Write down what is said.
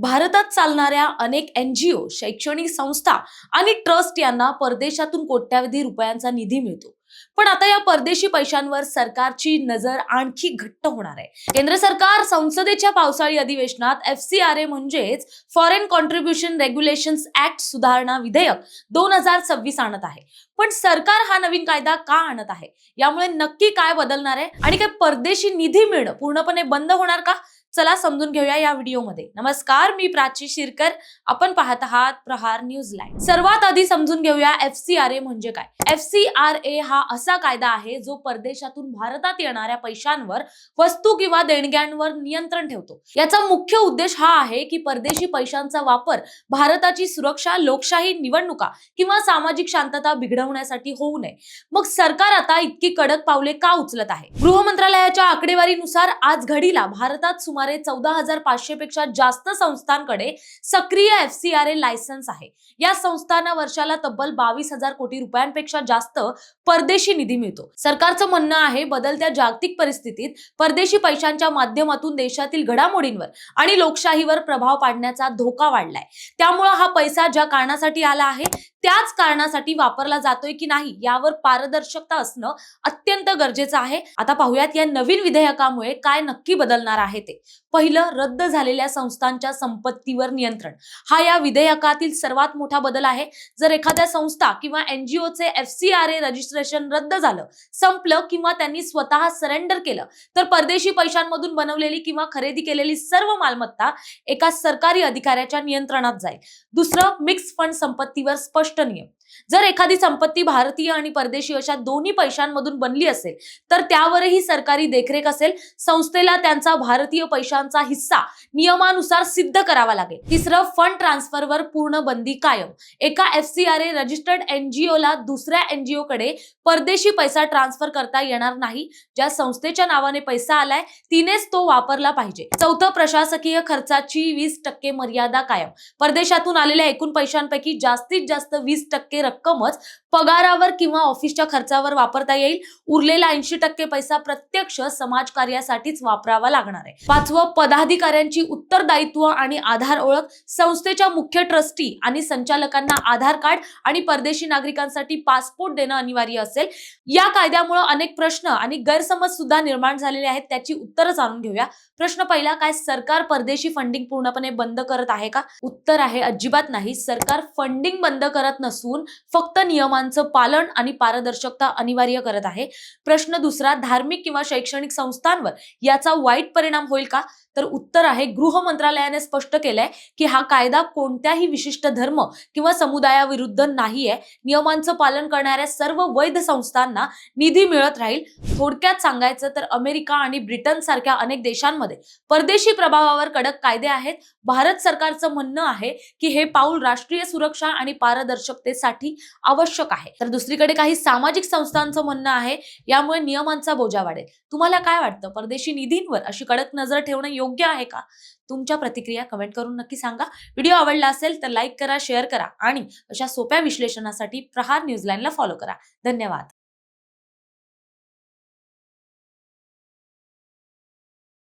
भारतात चालणाऱ्या अनेक NGO, शैक्षणिक संस्था आणि ट्रस्ट यांना परदेशातून कोट्यावधी रुपयांचा निधी मिळतो. पण आता या परदेशी पैशांवर सरकारची नजर आणखी घट्ट होणार आहे. केंद्र सरकार संसदेच्या पावसाळी अधिवेशनात FCRA म्हणजेच फॉरेन कॉन्ट्रीब्युशन रेग्युलेशन्स ऍक्ट सुधारणा विधेयक 2026 आणत आहे. पण सरकार हा नवीन कायदा का आणत आहे? यामुळे नक्की काय बदलणार आहे आणि काय परदेशी निधी मिळणं पूर्णपणे बंद होणार का? चला समजून घेऊया या व्हिडिओमध्ये. नमस्कार, मी प्राची शिरकर. आपण पाहत आहात प्रहार न्यूज लाईव्ह. सर्वात आधी समजून घेऊया FCRA म्हणजे काय. FCRA हा असा कायदा आहे जो परदेशातून भारतात येणाऱ्या पैशांवर, वस्तू किंवा देणग्यांवर नियंत्रण ठेवतो. याचा मुख्य उद्देश हा आहे की परदेशी पैशांचा वापर भारताची सुरक्षा, लोकशाही, निवडणुका किंवा सामाजिक शांतता बिघडवण्यासाठी होऊ नये. मग सरकार आता इतकी कडक पावले का उचलत आहे? गृह मंत्रालयाच्या आकडेवारीनुसार आज घडीला भारतात सुमारे 14,500 पेक्षा जास्त संस्थांकडे सक्रिय FCRA लायसन्स आहे. या संस्थांना वर्षाला तब्बल 22,000 कोटी रुपयांपेक्षा जास्त परदेशी निधी मिळतो. सरकारचं म्हणणं आहे, बदलत्या जागतिक परिस्थितीत परदेशी पैशांच्या माध्यमातून देशातील घडामोडींवर आणि लोकशाहीवर प्रभाव पाडण्याचा धोका वाढलाय. त्यामुळे हा पैसा ज्या कारणासाठी आला आहे त्याच कारणासाठी वापरला जातोय की नाही यावर पारदर्शकता असणं अत्यंत गरजेचं आहे. आता पाहूयात या नवीन विधेयकामुळे काय नक्की बदलणार आहे ते. पहिलं, रद्द झालेल्या संस्थांच्या संपत्तीवर नियंत्रण. हा या विधेयकातील सर्वात मोठा बदल आहे. जर एखाद्या संस्था किंवा NGOचे FCRA रजिस्ट्रेशन रद्द झालं, संपलं किंवा त्यांनी स्वतः सरेंडर केलं तर परदेशी पैशांमधून बनवलेली किंवा खरेदी केलेली सर्व मालमत्ता एका सरकारी अधिकाऱ्याच्या नियंत्रणात जाईल. दुसरं, मिक्स फंड संपत्तीवर स्पष्ट नियम. जर एखादी संपत्ती भारतीय आणि परदेशी अशा दोन्ही पैशांमधून बनली असेल तर त्यावरही सरकारी देखरेख असेल. संस्थेला त्यांचा भारतीय पैशांचा हिस्सा नियमानुसार सिद्ध करावा लागेल. तिसरं, फंड ट्रान्सफरवर पूर्ण बंदी कायम. एका FCRA रजिस्टर्ड NGO ला दुसऱ्या NGO कडे परदेशी पैसा ट्रान्सफर करता येणार नाही. ज्या संस्थेच्या नावाने पैसा आलाय तिनेच तो वापरला पाहिजे. चौथं, प्रशासकीय खर्चाची 20% मर्यादा कायम. परदेशातून आलेल्या एकूण पैशांपैकी जास्तीत जास्त 20% रक्कमच पगारावर किंवा ऑफिसच्या खर्चावर वापरता येईल. उरलेला 80% पैसा प्रत्यक्ष समाजकार्यासाठीच वापरावा लागणार आहे. पाचवं, पदाधिकाऱ्यांची उत्तरदायित्व आणि आधार ओळख. संस्थेच्या मुख्य ट्रस्टी आणि संचालकांना आधार कार्ड आणि परदेशी नागरिकांसाठी पासपोर्ट देणं अनिवार्य असेल. या कायद्यामुळे अनेक प्रश्न आणि गैरसमज सुद्धा निर्माण झालेले आहेत. त्याची उत्तरं जाणून घेऊया. प्रश्न पहिला, काय सरकार परदेशी फंडिंग पूर्णपणे बंद करत आहे का? उत्तर आहे, अजिबात नाही. सरकार फंडिंग बंद करत नसून फक्त नियमांचं पालन आणि पारदर्शकता अनिवार्य करत आहे. प्रश्न दुसरा, धार्मिक किंवा शैक्षणिक संस्थांवर याचा वाईट परिणाम होईल का? तर उत्तर आहे, गृह मंत्रालयाने स्पष्ट केलंय की हा कायदा कोणत्याही विशिष्ट धर्म किंवा समुदायाविरुद्ध नाहीये. नियमांचं पालन करणाऱ्या सर्व वैध संस्थांना निधी मिळत राहील. थोडक्यात सांगायचं तर अमेरिका आणि ब्रिटन सारख्या अनेक देशांमध्ये परदेशी प्रभावावर कडक कायदे आहेत. भारत सरकारचं म्हणणं आहे की हे पाऊल राष्ट्रीय सुरक्षा आणि पारदर्शकतेसाठी आवश्यक आहे. तर दुसरीकडे काही सामाजिक संस्थांचं म्हणणं आहे यामुळे नियमांचा बोजा वाढेल. तुम्हाला काय वाटतं, परदेशी निधींवर अशी कडक नजर ठेवणं योग्य आहे का? तुमच्या प्रतिक्रिया कमेंट करून नक्की सांगा. व्हिडिओ आवडला असेल तर लाईक करा, शेअर करा आणि अशा सोप्या विश्लेषणासाठी प्रहार न्यूज लाईनला फॉलो करा. धन्यवाद.